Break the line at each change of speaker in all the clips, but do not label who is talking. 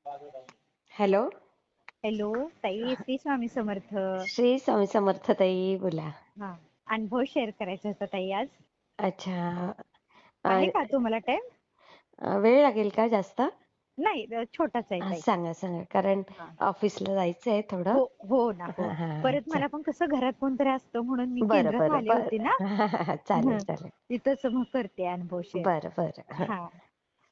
Hello.
Hello ताई, श्री स्वामी समर्थ.
श्री स्वामी समर्थ ताई बोला.
हा, अनुभव शेअर करायचा होता ताई आज.
अच्छा.
आहे
अ,
का तुम्हाला टाइम?
वेळ लागेल का जास्त?
नाही, छोटाच आहे ताई.
सांगा सांगा कारण
हा.
ऑफिसला जायचंय थोडं.
हो हो ना, हो.
हां हां.
परत मला पण कसं घरात कोणतरी असतं म्हणून मी
बरं
केंद्रात
बरं
आले होते ना.
बरं. चालेल
हं.
चालेल.
तिथंच मग करते अनुभव शेअर.
बरं बरं.
हा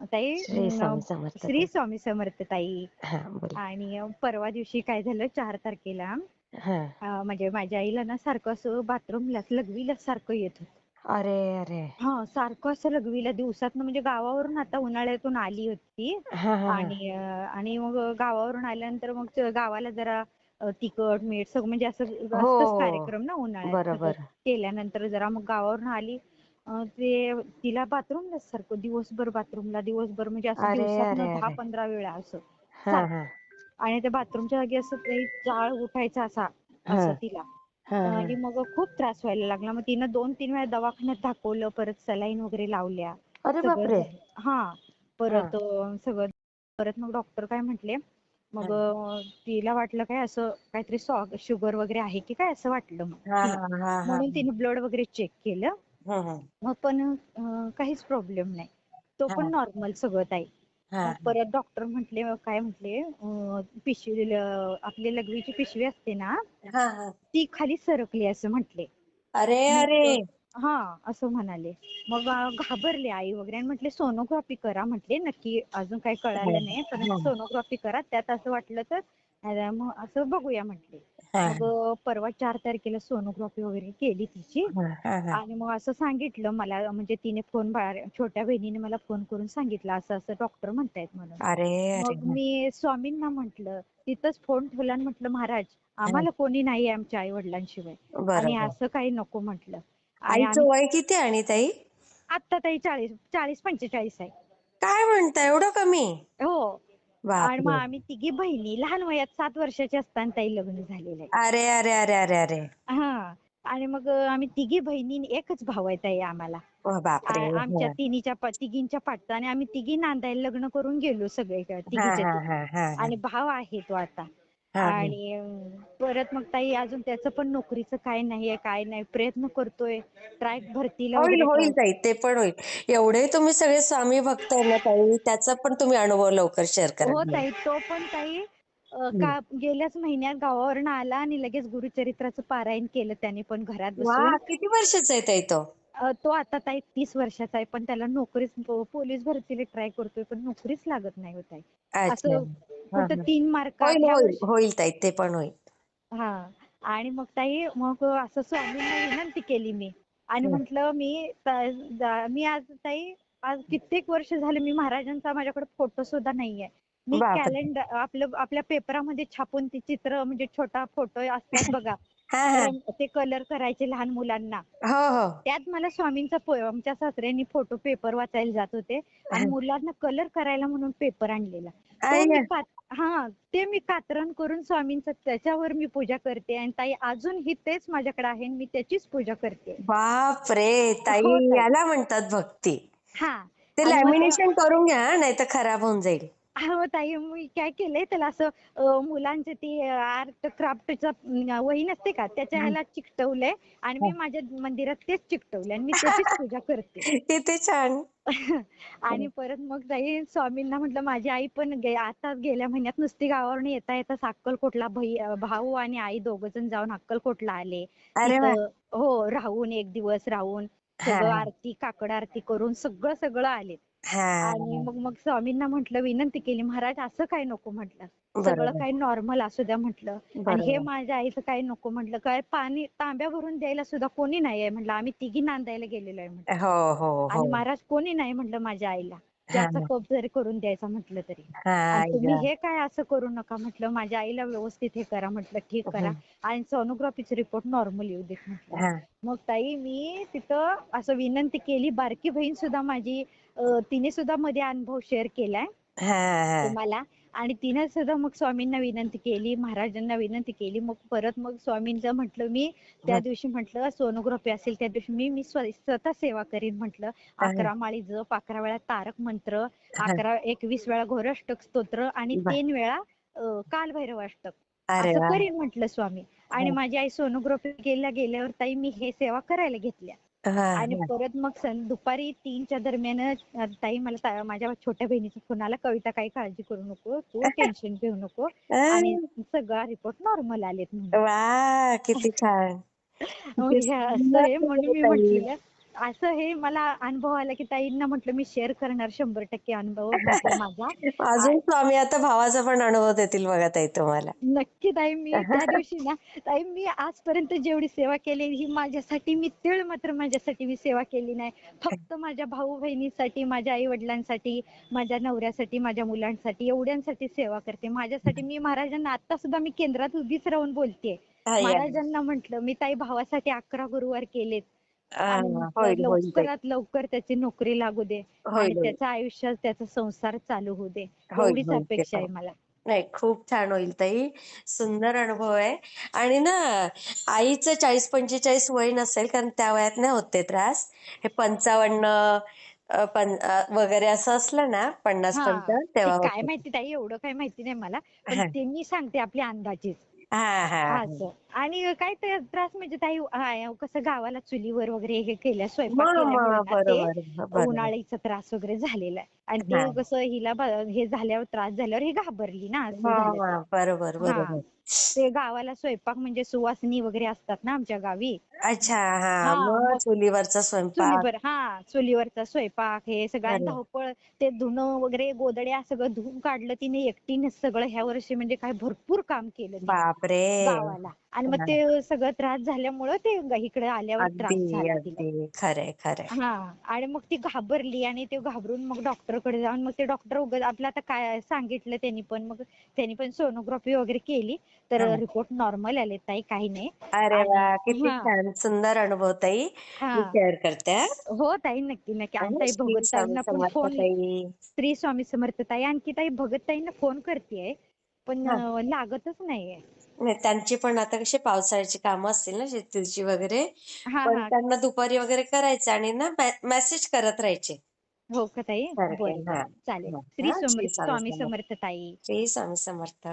ताई,
श्री स्वामी समर्थ
श्री
ताई.
स्वामी समर्थ ताई.
हां बोला.
आणि परवा दिवशी काय झालं, 4 तारखेला
हां.
म्हणजे माझ्या आईला ना सारखं असं बाथरूमला लघवीला सारखं येत होतं.
अरे अरे.
सारखं असं लघवीला दिवसातनं, म्हणजे गावावरून आता उन्हाळ्यातून आली होती.
हां हां हां.
आणि मग गावावरून आल्यानंतर मग गावाला जरा तिखट मीठ सगळं म्हणजे असं
हो
असतंच
हो.
कार्यक्रम ना उन्हाळ्यात, सगळं
बरोबर.
केल्यानंतर जरा मग गावावरून आली. ते तिला बाथरूमला सारखं दिवसभर, बाथरूमला दिवसभर, म्हणजे असं
अरे
दिवसातनं
अरे अरे.
10-15 वेळा असं
हां
सारखं.
हां.
आणि त्या बाथरूमच्या जागी असं काही जाळ उठायचा असा
हां
असं तिला.
हां हां.
आणि मग खूप त्रास व्हायला लागला. मग तिनं 2-3 वेळा दवाखान्यात दाखवलं, परत सलाईन वगैरे लावल्या,
अरे
सगळं
बापरे.
झालं. हा.
हां
परत सगळं. परत मग डॉक्टर काय म्हटले, मग
हां.
तिला वाटलं काय असं काहीतरी शुगर वगैरे आहे की काय असं वाटलं मग
हां
तिला.
हां हां हां.
म्हणून तिने ब्लड वगैरे चेक केलं.
हं हं.
मग पण काहीच प्रॉब्लेम नाही. तो पण
हां
नॉर्मल सगळं ताई.
हां
मग
हां.
परत डॉक्टर म्हटले, काय म्हटले, पिशवी आपली लघवीची पिशवी असते ना,
हां हां.
ती खाली सरकली असं म्हटले.
अरे अरे.
मग हा, असं म्हणाले. मग घाबरले आई वगैरे आणि म्हटले सोनोग्राफी करा, म्हटले नक्की अजून काही
हां
कळालं नाही पण
हां.
सोनोग्राफी करा, त्यात असं वाटलं तर मग असं बघूया म्हटले. मग
हां
परवा 4 तारखेला सोनोग्राफी वगैरे केली तिची.
हां हां हां.
आणि मग असं सांगितलं मला, म्हणजे तिने छोट्या बहिणीने मला फोन करून सांगितलं असं असं डॉक्टर म्हणतायत म्हणून.
अरे अरे.
मग मी स्वामींना म्हटलं, तिथंच फोन ठेवला आणि म्हटलं, महाराज
हां.
आम्हाला कोणी नाही आमच्या आई वडिलांशिवाय, आणि
बरोबर.
असं काही नको म्हटलं. आणि आम्ही
आईचं वय किती आणि ताई?
आत्ता ताई 40-45 आहे.
काय म्हणता एवढं कमी?
हो. आणि मग
बापरे!
आम्ही तिघी बहिणी लहान वयात 7 वर्षाची असताना ताई लग्न झालेलं आहे.
अरे अरे अरे अरे अरे.
हा. आणि मग आम्ही तिघी बहिणी आणि एकच भाऊ आहे ताई आम्हाला.
बापरे.
आमच्या
हं.
तिघींच्या पाठचा, आणि आम्ही तिघी नांदायला लग्न करून गेलो सगळे
हां
तिघीच्या
हां
तिघी.
हां हां हां.
आणि भाव आहे तो आता.
हां हां.
आणि परत मग ताई अजून त्याचं पण नोकरीचं काय नाहीये, काय नाही, प्रयत्न करतोय. भरतीला
होईल
वगैरे
होईल ताई, ते पण होईल. एवढे तुम्ही सगळे स्वामी भक्त आहे ना ताई, त्याचा पण तुम्ही अनुभव लवकर शेअर करा.
हो ताई, तो पण ताई
हं.
गेल्याच महिन्यात गावावरून आला आणि लगेच गुरुचरित्राचं पारायण केलं त्याने पण घरात बसून.
वाह! किती वर्षाचा आहे ताई तो?
तो आता ताई 30 वर्षाचा आहे, पण त्याला नोकरीच, पोलीस भरतीला ट्राय करतोय पण नोकरीच लागत नाही होत आहे.
अच्छा.
असं
हां
कुठं
हां.
3 मार्कात
होईल
ह्या
होईल
वर्षी.
होईल ताई, ते पण होईल.
हा. आणि मग ताई, मग असं स्वामींना विनंती केली मी. आणि
हं.
म्हटलं मी आज ताई, आज कित्येक वर्ष झाले मी महाराजांचा माझ्याकडे फोटो सुद्धा नाहीये. मी
बापरे!
कॅलेंडर आपल्या पेपरामध्ये छापून ते चित्र, म्हणजे छोटा फोटो असतात बघा,
हां हां.
ते कलर करायचे लहान मुलांना.
हो हो.
त्यात मला स्वामींचा आमच्या सासऱ्यांनी फोटो पेपर वाचायला जात होते आणि मुलांना कलर करायला म्हणून पेपर आणलेला. तो मी
अय्या!
ते मी कात्रण करून स्वामींचं त्याच्यावर मी पूजा करते. आणि ताई अजूनही तेच माझ्याकडे आहे आणि मी त्याचीच पूजा करते.
बापरे! ताई
हो ताई.
याला म्हणतात भक्ती.
हा.
ते
आणि मग
लॅमिनेशन करून घ्या, नाहीतर खराब होऊन जाईल.
हो ताई, मी काय केलंय त्याला असं मुलांचे ते आर्ट क्राफ्टचं वही नसते का, त्याच्या
हं,
ह्याला चिकटवलंय. आणि मी
हं.
माझ्या मंदिरात तेच चिकटवलंय आणि मी त्याचीच पूजा करते.
किती छान.
आणि परत मग ताई स्वामींना म्हटलं, माझी आई पण आता गेल्या महिन्यात नुसती गावावरून येता येता अक्कलकोटला भाऊ आणि आई दोघं जण जाऊन अक्कलकोटला आले.
अरे वाह!
तिथं हो राहून, एक दिवस राहून सगळं
हां,
आरती, काकड आरती करून सगळं सगळं आले. आणि
हां.
मग मग स्वामींना म्हटलं, विनंती केली, महाराज असं काय नको म्हटलं, सगळं
बरोबर,
काही नॉर्मल असू द्या म्हटलं. आणि हे
बरोबर.
माझ्या आईचं काही नको म्हटलं, काय पाणी तांब्या भरून द्यायला सुद्धा कोणी नाही आहे म्हटलं, आम्ही तिघी नांदायला गेलेलो आहे म्हटलं.
हो, हो, हो.
आणि महाराज कोणी नाही म्हटलं माझ्या आईला, चहाचा
हां,
कप जरी करून द्यायचा म्हटलं तरी.
हां.
आणि
आई
तुम्ही
गं!
हे काय असं करू नका म्हटलं, माझ्या आईला व्यवस्थित हे करा म्हटलं, ठीक करा.
हं.
आणि सोनोग्राफीचे रिपोर्ट नॉर्मल येऊ देत म्हटलं.
हां,
मग ताई मी तिथं असं विनंती केली. बारकी बहीण सुद्धा माझी, तिने सुद्धा मध्ये अनुभव शेअर केलाय
हां, हां.
तुम्हाला. आणि तिनं सुद्धा मग स्वामींना विनंती केली, महाराजांना विनंती केली. मग परत मग स्वामींचं म्हटलं मी त्या
हं,
दिवशी म्हटलं सोनोग्राफी असेल त्या दिवशी मी मी स्वतः सेवा करीन म्हटलं.
हं,
11 माळी जप, 11 वेळा तारक मंत्र,
हं.
21 वेळा घोरष्टक स्तोत्र आणि
बर.
3 वेळा कालभैरव अष्टक
अरे
असं
वा.
करीन म्हटलं स्वामी. आणि
हं,
माझी आई सोनोग्राफी गेल्यावर ताई मी हे सेवा करायला घेतल्या.
हं,
आणि
हं.
परत मग दुपारी 3च्या दरम्यान ताई मला माझ्या छोट्या बहिणीचा फोन आला, कविता काही काळजी करू नको, तू टेन्शन घेऊ नको आणि
अं,
सगळा रिपोर्ट नॉर्मल आलेत म्हणून.
वा, किती छान.
मग
किती
हे असं
सुंदर
आहे म्हणून
आहे
मी
ताई.
म्हटलेलं असं हे मला अनुभव आला की ताईंना म्हटलं मी शेअर करणार 100% अनुभव म्हटलं माझा.
अजून स्वामी आता भावाचा पण अनुभव देतील बघा ताई तुम्हाला.
नक्की ताई मी त्या दिवशी ना ताई मी आजपर्यंत जेवढी सेवा केली ही माझ्यासाठी मी तीळ मात्र माझ्यासाठी मी सेवा केली नाही. फक्त माझ्या भाऊ बहिणीसाठी, माझ्या आई वडिलांसाठी, माझ्या नवऱ्यासाठी, माझ्या मुलांसाठी एवढ्यांसाठी सेवा करते. माझ्यासाठी मी महाराजांना आता सुद्धा मी केंद्रात उभीच राहून बोलतेय.
हाय.
महाराजांना म्हटलं मी ताई भावासाठी 11 गुरुवार केलेत. आणि म्हटलं
होईल, होईल ताई.
लवकरात लवकर त्याची नोकरी लागू दे आणि
होईल, होईल.
त्याच्या आयुष्यात त्याचा संसार चालू होऊ दे.
होईल,
एवढीच
होईल ते
अपेक्षा
पण.
आहे मला.
नाही, खूप छान होईल ताई. सुंदर अनुभव आहे. आणि ना आईचं 40-45 वय नसेल, कारण त्या वयात नाही होत ते त्रास. हे 55 वगैरे असं असलं ना,
हां.
50-55
ते
तेव्हा
काय
होतं.
माहिती ताई एवढं काही माहिती नाही मला. पण
हां.
ते मी सांगते आपल्या अंदाजेच.
हां, हां, हां.
असं. आणि काय ते त्रास म्हणजे ताई कसं गावाला चुलीवर वगैरे हे केल्या स्वयंपाक केल्यामुळे
मग
ना ते
बरोबर, बरोबर.
उन्हाळीचा त्रास वगैरे झालेला आहे. आणि ते
हां.
कसं हिला हे झाल्यावर त्रास झाल्यावर ही घाबरली ना असं
हां,
झालं ते.
हां. बरोबर,
हां.
बरोबर.
ते गावाला स्वयंपाक म्हणजे सुवासिनी वगैरे असतात ना आमच्या गावी.
अच्छा. हां.
हां.
मग
मग
चुलीवरचा स्वयंपाक.
चुलीवर चुलीवरचा स्वयंपाक हे सगळं आणि
अरे
धावपळ ते धुणं वगैरे गोधड्या सगळं धुवून काढलं तिने एकटीनेच सगळं ह्या वर्षी म्हणजे काय भरपूर काम केलं तिने
बापरे!
गावाला. आणि मग
हां.
ते सगळं त्रास झाल्यामुळं ते इकडे आल्यावर
अगदी,
त्रास झाला तिला.
अगदी. खरंय, खरंय.
आणि मग ती घाबरली आणि ते घाबरून मग डॉक्टरकडे जाऊन मग ते डॉक्टर उगाच आपलं आता काय सांगितलं त्यांनी पण सोनोग्राफी वगैरे केली तर
हां.
रिपोर्ट नॉर्मल आले ताई काही नाही.
अरे
आणि
वाह! किती
हां,
छान. सुंदर अनुभव ताई. मी
हां.
शेअर करते हां.
हो ताई, नक्की, नक्की. आणि ताई
श्री
भगत
स्वामी
ताईंना पण
समर्थ
फोन
ताई.
श्री स्वामी समर्थ ताई. आणखी ताई भगत ताईंना फोन करतेय, पण
हां.
लागतच नाहीये.
नाही, त्यांची पण आता कशी पावसाळ्याची कामं असतील ना शेतीची वगैरे,
हां,
पण
हां.
त्यांना दुपारी वगैरे करायचं आणि ना मेसेज करत राहायचे
हो का ताई?
सारखे.
बरं,
हां,
बरं. चालेल.
हां.
श्री
हां, श्री स्वामी
स्वामी
समर्थ.
समर्थ ताई.
श्री स्वामी समर्थ.